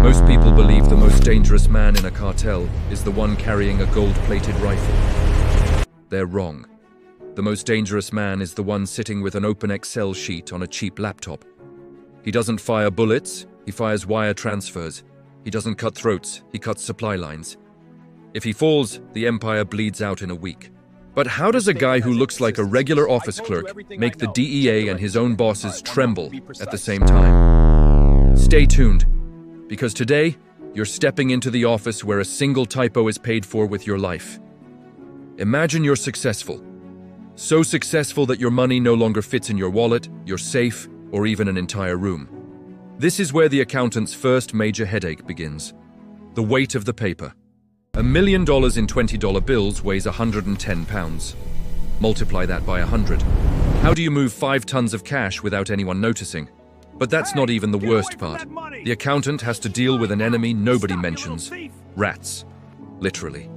Most people believe the most dangerous man in a cartel is the one carrying a gold-plated rifle. They're wrong. The most dangerous man is the one sitting with an open Excel sheet on a cheap laptop. He doesn't fire bullets, he fires wire transfers. He doesn't cut throats, he cuts supply lines. If he falls, the empire bleeds out in a week. But how does a guy who looks like a regular office clerk make the DEA and his own bosses tremble at the same time? Stay tuned, because today, you're stepping into the office where a single typo is paid for with your life. Imagine you're successful. So successful that your money no longer fits in your wallet, your safe, or even an entire room. This is where the accountant's first major headache begins. The weight of the paper. $1 million in $20 bills weighs 110 pounds. Multiply that by 100. How do you move 5 tons of cash without anyone noticing? But that's not even the worst part. The accountant has to deal with an enemy nobody mentions. Rats. Literally.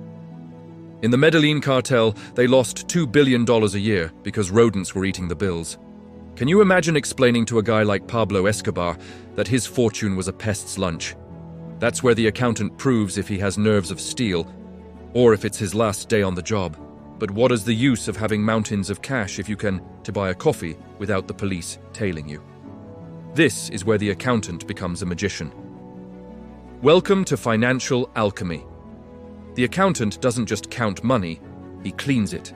In the Medellin cartel, they lost $2 billion a year because rodents were eating the bills. Can you imagine explaining to a guy like Pablo Escobar that his fortune was a pest's lunch? That's where the accountant proves if he has nerves of steel, or if it's his last day on the job. But what is the use of having mountains of cash if you can to buy a coffee without the police tailing you? This is where the accountant becomes a magician. Welcome to financial alchemy. The accountant doesn't just count money, he cleans it.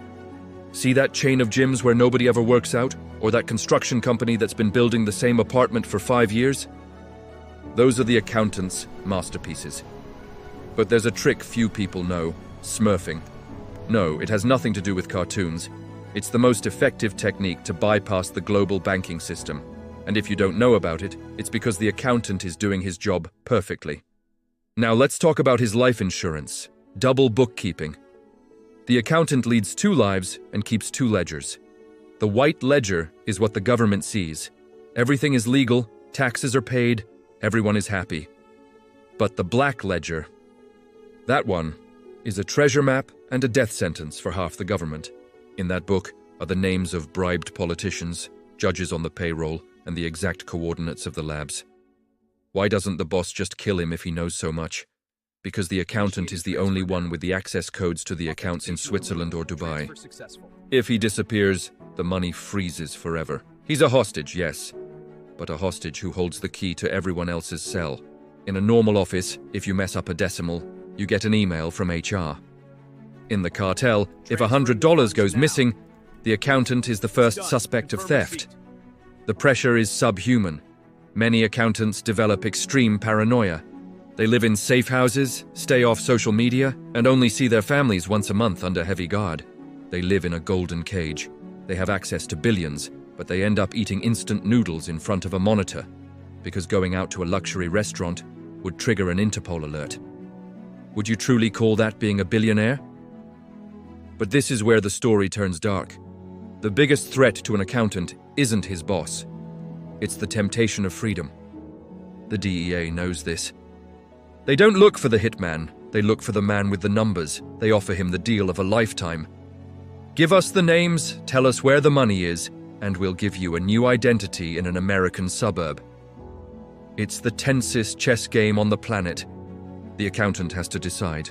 See that chain of gyms where nobody ever works out? Or that construction company that's been building the same apartment for 5 years? Those are the accountant's masterpieces. But there's a trick few people know: smurfing. No, it has nothing to do with cartoons. It's the most effective technique to bypass the global banking system. And if you don't know about it, it's because the accountant is doing his job perfectly. Now let's talk about his life insurance. Double bookkeeping. The accountant leads 2 lives and keeps 2 ledgers. The white ledger is what the government sees. Everything is legal, taxes are paid, everyone is happy. But the black ledger, that one, is a treasure map and a death sentence for half the government. In that book are the names of bribed politicians, judges on the payroll, and the exact coordinates of the labs. Why doesn't the boss just kill him if he knows so much? Because the accountant is the only one with the access codes to the accounts in Switzerland or Dubai. If he disappears, the money freezes forever. He's a hostage, yes, but a hostage who holds the key to everyone else's cell. In a normal office, if you mess up a decimal, you get an email from HR. In the cartel, if $100 goes missing, the accountant is the first suspect of theft. The pressure is subhuman. Many accountants develop extreme paranoia. They live in safe houses, stay off social media, and only see their families once a month under heavy guard. They live in a golden cage. They have access to billions, but they end up eating instant noodles in front of a monitor, because going out to a luxury restaurant would trigger an Interpol alert. Would you truly call that being a billionaire? But this is where the story turns dark. The biggest threat to an accountant isn't his boss. It's the temptation of freedom. The DEA knows this. They don't look for the hitman, they look for the man with the numbers. They offer him the deal of a lifetime. Give us the names, tell us where the money is, and we'll give you a new identity in an American suburb. It's the tensest chess game on the planet. The accountant has to decide.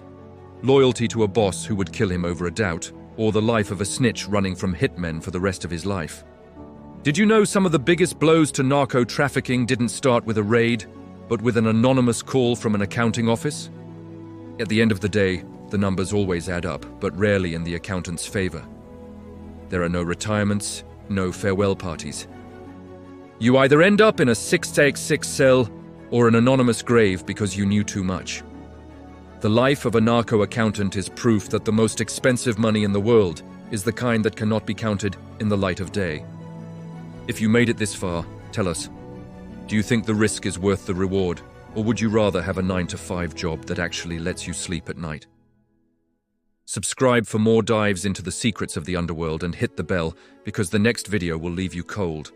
Loyalty to a boss who would kill him over a doubt, or the life of a snitch running from hitmen for the rest of his life. Did you know some of the biggest blows to narco-trafficking didn't start with a raid, but with an anonymous call from an accounting office? At the end of the day, the numbers always add up, but rarely in the accountant's favor. There are no retirements, no farewell parties. You either end up in a 6x6 cell or an anonymous grave because you knew too much. The life of a narco-accountant is proof that the most expensive money in the world is the kind that cannot be counted in the light of day. If you made it this far, tell us, do you think the risk is worth the reward, or would you rather have a 9-to-5 job that actually lets you sleep at night? Subscribe for more dives into the secrets of the underworld and hit the bell, because the next video will leave you cold.